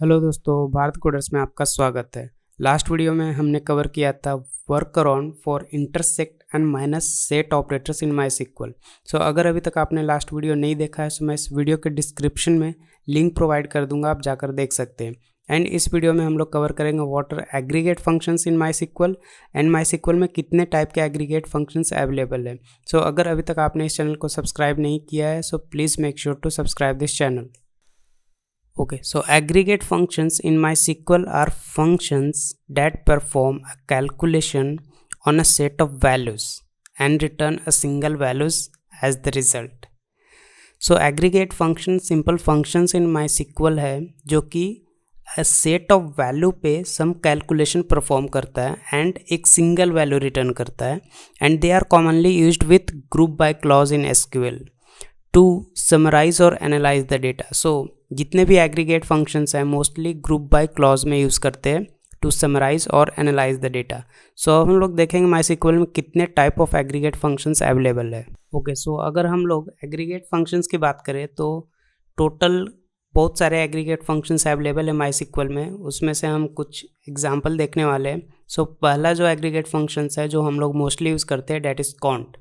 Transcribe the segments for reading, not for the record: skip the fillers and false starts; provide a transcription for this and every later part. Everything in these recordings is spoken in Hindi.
हेलो दोस्तों, भारत कोडर्स में आपका स्वागत है। लास्ट वीडियो में हमने कवर किया था work around for intersect and minus set operators in MySQL. So अगर अभी तक आपने लास्ट वीडियो नहीं देखा है तो मैं इस वीडियो के डिस्क्रिप्शन में लिंक प्रोवाइड कर दूंगा, आप जाकर देख सकते हैं। एंड इस वीडियो में हम लोग कवर करेंगे what are aggregate functions in MySQL and MySQL में कितने टाइप के एग्रीगेट फंक्शंस अवेलेबल है। सो अगर अभी तक आपने इस चैनल को सब्सक्राइब नहीं किया है so please make sure to subscribe this channel. Okay, so aggregate functions in MySQL are functions that perform a calculation on a set of values and return a single values as the result. So aggregate function simple functions in MySQL है जो कि a set of value पे some calculation perform करता है and एक single value return करता है and they are commonly used with group by clause in SQL to summarize or analyze the data. So जितने भी एग्रीगेट फंक्शंस हैं मोस्टली ग्रुप बाय क्लॉज में यूज़ करते हैं टू समराइज और एनालाइज द डेटा। सो हम लोग देखेंगे माईसीक्वल में कितने type of aggregate functions available है। ओके, सो अगर हम लोग एग्रीगेट फंक्शंस की बात करें तो टोटल बहुत सारे एग्रीगेट फंक्शंस अवेलेबल है माईसीक्वल में, उसमें से हम कुछ एग्जांपल देखने वाले हैं। सो पहला जो एग्रीगेट फंक्शंस है जो हम लोग मोस्टली यूज़ करते हैं डैट इज़ कॉन्ट।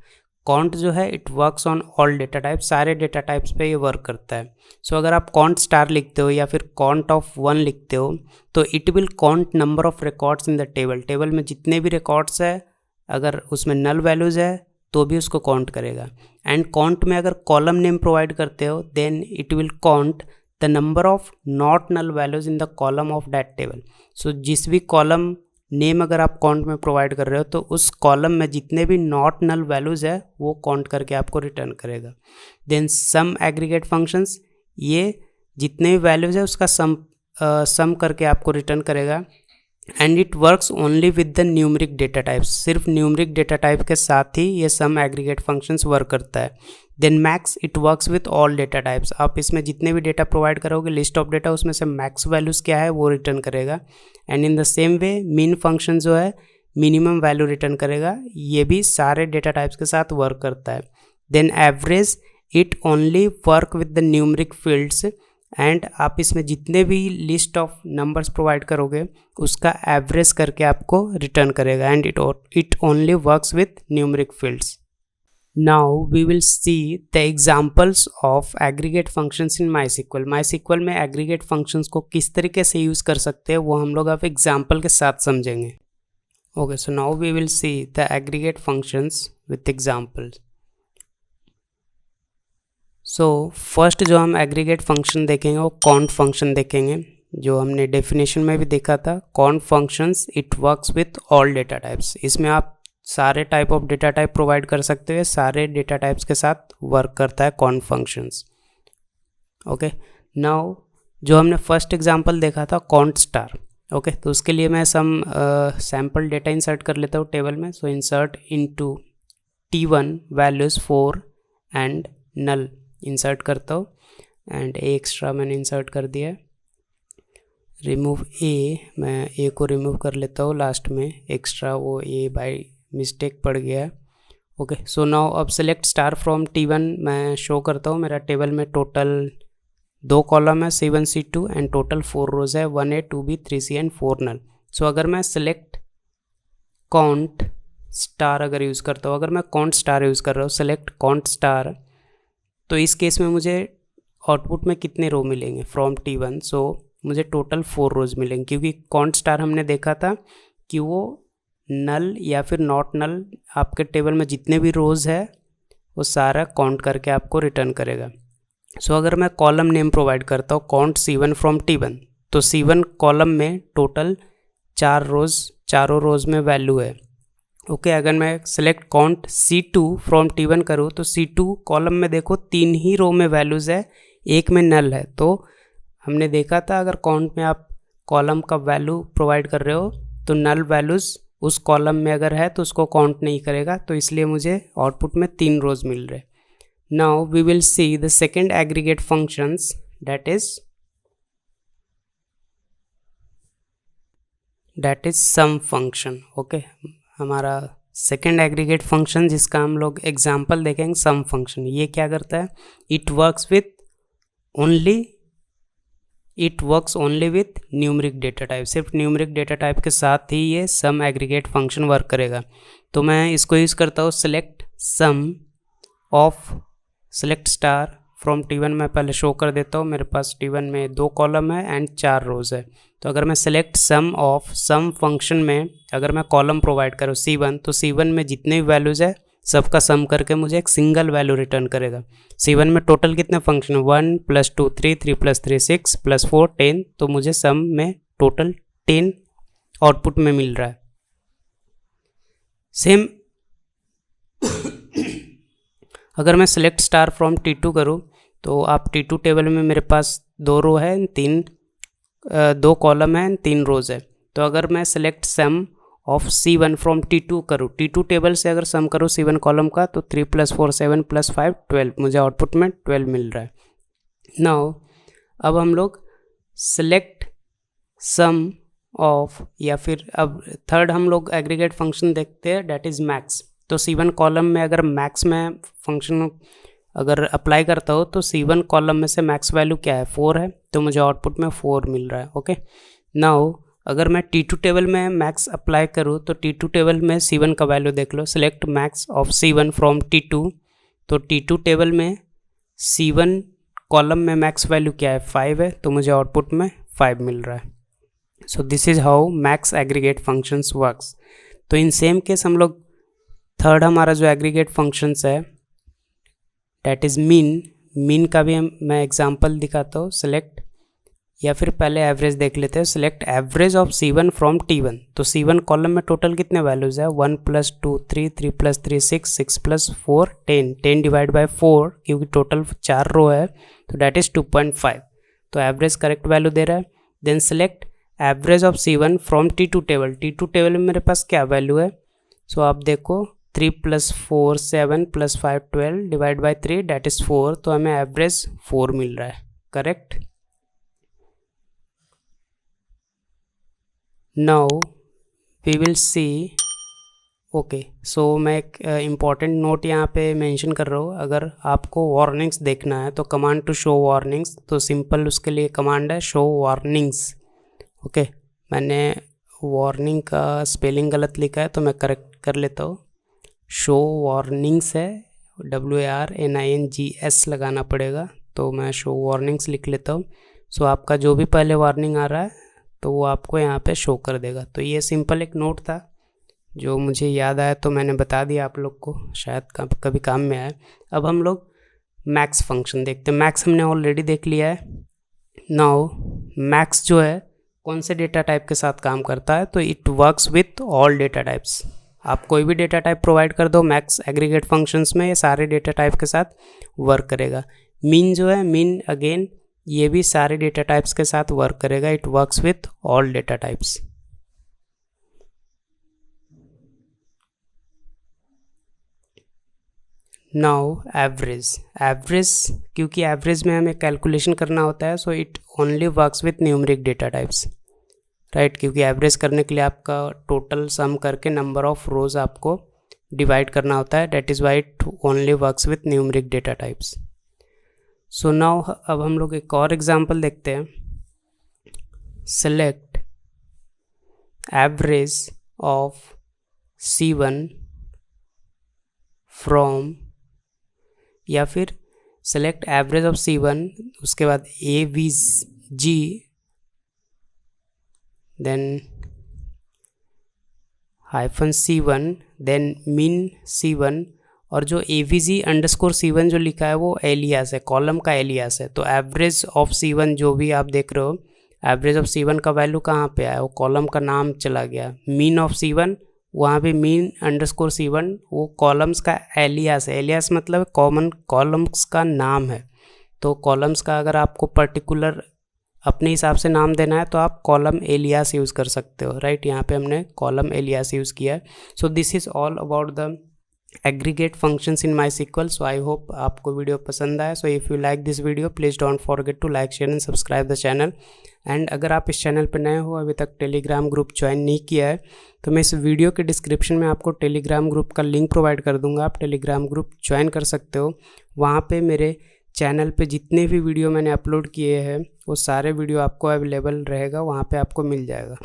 कॉन्ट जो है it works on all data type, सारे डेटा टाइप्स पे ये वर्क करता है। सो अगर आप कॉन्ट स्टार लिखते हो या फिर कॉन्ट ऑफ 1 लिखते हो तो it will count number of records in the table. Table में जितने भी रिकॉर्ड्स है अगर उसमें नल वैल्यूज़ है तो भी उसको काउंट करेगा। एंड कॉन्ट में अगर कॉलम नेम प्रोवाइड करते हो then it will count the number of not null values in the column of that table. So जिस भी कॉलम नेम अगर आप काउंट में प्रोवाइड कर रहे हो तो उस कॉलम में जितने भी नॉट नल वैल्यूज़ है वो काउंट करके आपको रिटर्न करेगा। देन सम एग्रीगेट फंक्शंस, ये जितने भी वैल्यूज़ है उसका सम करके आपको रिटर्न करेगा। And it works only with the numeric data types, सिर्फ न्यूमरिक डेटा टाइप के साथ ही ये सम एग्रीगेट फंक्शंस वर्क करता है। Then max, it works with all data types, आप इसमें जितने भी डेटा प्रोवाइड करोगे लिस्ट ऑफ डेटा उसमें से मैक्स वैल्यूज़ क्या है वो रिटर्न करेगा। And in the same way mean function जो है मिनिमम वैल्यू रिटर्न करेगा, ये भी सारे डेटा टाइप्स के साथ वर्क करता है। Then average, it only work with the numeric fields, and आप इसमें जितने भी लिस्ट ऑफ नंबर्स प्रोवाइड करोगे उसका एवरेज करके आपको रिटर्न करेगा। And it only works with numeric fields. Now we will see the examples of aggregate functions in MySQL. MySQL में एग्रीगेट फंक्शंस को किस तरीके से यूज़ कर सकते हैं वो हम लोग अब एग्जांपल के साथ समझेंगे। Okay, so now we will see the aggregate functions with examples. So first जो हम एग्रीगेट फंक्शन देखेंगे वो कॉन्ट फंक्शन देखेंगे, जो हमने डेफिनेशन में भी देखा था। Can't functions it works with all data types, इसमें आप सारे type of data type provide कर सकते हो, सारे डेटा टाइप्स के साथ वर्क करता है कॉन्ट फंक्शंस। ओके, नाउ जो हमने फर्स्ट एग्जांपल देखा था कॉन्ट स्टार। ओके, तो उसके लिए मैं सम सैम्पल डेटा इंसर्ट कर लेता हूँ टेबल में। So insert into T1 values 4 and null insert करता हूँ एंड ए एक्स्ट्रा मैंने इंसर्ट कर दिया है। रिमूव ए, मैं ए को रिमूव कर लेता हूँ, लास्ट में एक्स्ट्रा वो ए बाय मिस्टेक पड़ गया है। ओके, सो नाउ अब सेलेक्ट स्टार फ्रॉम T1 मैं शो करता हूँ। मेरा टेबल में टोटल 2 कॉलम है C1 C2 एंड टोटल 4 रोज है 1A 2B 3C एंड 4 नल। सो अगर मैं सेलेक्ट काउंट स्टार अगर यूज़ करता हूँ, अगर मैं काउंट स्टार यूज़ कर रहा हूँ सेलेक्ट काउंट स्टार, तो इस केस में मुझे आउटपुट में कितने रो मिलेंगे फ्रॉम T1। सो मुझे टोटल 4 रोज मिलेंगे, क्योंकि काउंट स्टार हमने देखा था कि वो नल या फिर नॉट नल आपके टेबल में जितने भी रोज है वो सारा काउंट करके आपको रिटर्न करेगा। सो अगर मैं कॉलम नेम प्रोवाइड करता हूँ काउंट C1 फ्रॉम T1, तो C1 कॉलम में टोटल 4 रोज, चारों रोज में वैल्यू है। ओके, अगर मैं select count C2 from T1 करूँ तो C2 कॉलम में देखो 3 ही रो में वैल्यूज़ है, एक में नल है। तो हमने देखा था अगर काउंट में आप कॉलम का वैल्यू प्रोवाइड कर रहे हो तो नल वैल्यूज़ उस कॉलम में अगर है तो उसको काउंट नहीं करेगा, तो इसलिए मुझे आउटपुट में 3 रोज मिल रहे। Now we will see the second aggregate functions that is sum function. Okay, हमारा सेकेंड एग्रीगेट फंक्शन जिसका हम लोग एग्जाम्पल देखेंगे सम फंक्शन, ये क्या करता है, it works with only it works only with numeric data type, सिर्फ न्यूमरिक डेटा टाइप के साथ ही ये सम एग्रीगेट फंक्शन वर्क करेगा। तो मैं इसको यूज़ करता हूँ select sum of select star from T1 में पहले शो कर देता हूँ, मेरे पास T1 में 2 कॉलम है एंड 4 रोज़ है। तो अगर मैं select sum of sum function में अगर मैं कॉलम प्रोवाइड करूँ C1, तो C1 में जितने भी वैल्यूज़ है सबका सम करके मुझे एक सिंगल वैल्यू रिटर्न करेगा। C1 में टोटल कितने फंक्शन है, 1 + 2 3, 3 + 3 6 + 4 10, तो मुझे सम में टोटल 10 आउटपुट में मिल रहा है। सेम अगर मैं सेलेक्ट स्टार फ्रॉम T2 करूँ, तो आप T2 टेबल में मेरे पास 2 रो है, 2 कॉलम है, 3 रोज़ है। तो अगर मैं select sum of C1 from T2 करूँ, T2 टेबल से अगर सम करूँ C1 कॉलम का, तो 3 + 4 7 + 5 12, मुझे आउटपुट में 12 मिल रहा है। नाउ अब हम लोग सेलेक्ट सम ऑफ, या फिर अब थर्ड हम लोग एग्रीगेट फंक्शन देखते हैं, डेट इज़ मैक्स। तो C1 कॉलम में अगर मैक्स में फंक्शन अगर अप्लाई करता हो, तो C1 कॉलम में से मैक्स वैल्यू क्या है, 4 है, तो मुझे आउटपुट में 4 मिल रहा है। ओके, नाउ अगर मैं T2 टेबल में मैक्स अप्लाई करूँ, तो T2 टेबल में C1 का वैल्यू देख लो, select max of C1 from T2, तो T2 टेबल में C1 कॉलम में मैक्स वैल्यू क्या है, 5 है, तो मुझे आउटपुट में 5 मिल रहा है। So this is how max aggregate functions works. तो इन सेम केस हम लोग थर्ड हमारा जो एग्रीगेट फंक्शंस है डेट इज़ मीन का भी मैं एग्जांपल दिखाता हूँ। सेलेक्ट, या फिर पहले एवरेज देख लेते हैं, select average of C1 from T1। तो C1 कॉलम में टोटल कितने वैल्यूज़ है, 1 + 2 3, 3 + 3 6, 6 + 4 10, 10 डिवाइड बाई 4, क्योंकि टोटल 4 रो है, तो डेट इज़ 2.5, तो एवरेज करेक्ट वैल्यू दे रहा है। Then select average of C1 from T2 table, T2 table में मेरे पास क्या वैल्यू है, सो आप देखो 3 + 4 7 + 5 12 डिवाइड बाई 3, डेट इज़ 4, तो हमें एवरेज 4 मिल रहा है, correct. Now we will see, okay, so मैं एक इम्पॉर्टेंट नोट यहाँ पे मेंशन कर रहा हूँ। अगर आपको वार्निंग्स देखना है तो कमांड टू शो वार्निंग्स, तो सिंपल उसके लिए कमांड है शो वार्निंग्स। ओके, मैंने वार्निंग का स्पेलिंग गलत लिखा है, तो मैं करेक्ट कर लेता हूँ। शो वार्निंग्स है, WARNINGS लगाना पड़ेगा, तो मैं शो वार्निंग्स लिख लेता हूँ। सो आपका जो भी पहले वार्निंग आ रहा है तो वो आपको यहाँ पे शो कर देगा। तो ये सिंपल एक नोट था जो मुझे याद आया, तो मैंने बता दिया आप लोग को, शायद कभी काम में आए। अब हम लोग मैक्स फंक्शन देखते हैं। मैक्स हमने ऑलरेडी देख लिया है। नाउ मैक्स जो है कौन से डेटा टाइप के साथ काम करता है, तो it works with all data types. आप कोई भी डेटा टाइप प्रोवाइड कर दो मैक्स एग्रीगेट फंक्शंस में, ये सारे डेटा टाइप के साथ वर्क करेगा। मीन जो है, मीन अगेन ये भी सारे डेटा टाइप्स के साथ वर्क करेगा, it works with all data types. Now average, क्योंकि एवरेज में हमें कैलकुलेशन करना होता है, so it only works with numeric data types, right, क्योंकि एवरेज करने के लिए आपका टोटल सम करके नंबर ऑफ रोज आपको डिवाइड करना होता है, that is why it only works with numeric data types. So now अब हम लोग एक और एग्जांपल देखते हैं। Select average of C1 from, या फिर सेलेक्ट एवरेज ऑफ C1, उसके बाद AVG, then -C1, then mean C1, और जो AVG_C1 जो लिखा है वो एलियास है, कॉलम का एलियास है। तो एवरेज ऑफ C1 जो भी आप देख रहे हो, एवरेज ऑफ C1 का वैल्यू कहाँ पे आया, वो कॉलम का नाम चला गया। मीन ऑफ C1, वहाँ पे मीन_C1 वो कॉलम्स का एलियास है। एलियास मतलब कॉमन कॉलम्स का नाम है। तो कॉलम्स का अगर आपको पर्टिकुलर अपने हिसाब से नाम देना है तो आप कॉलम एलियास यूज़ कर सकते हो, राइट। यहाँ पे हमने कॉलम एलियास यूज़ किया है। So this is all about the aggregate functions in MySQL। So I hope आपको वीडियो पसंद आया। So if you like this video please don't forget to like, share and subscribe the channel. And अगर आप इस चैनल पर नए हो, अभी तक टेलीग्राम ग्रुप ज्वाइन नहीं किया है, तो मैं इस वीडियो के डिस्क्रिप्शन में आपको टेलीग्राम ग्रुप का लिंक प्रोवाइड कर दूंगा। आप टेलीग्राम ग्रुप ज्वाइन कर सकते हो। वहाँ पे मेरे चैनल पे जितने भी वीडियो मैंने अपलोड किए हैं वो सारे वीडियो आपको अवेलेबल रहेगा, वहाँ पे आपको मिल जाएगा।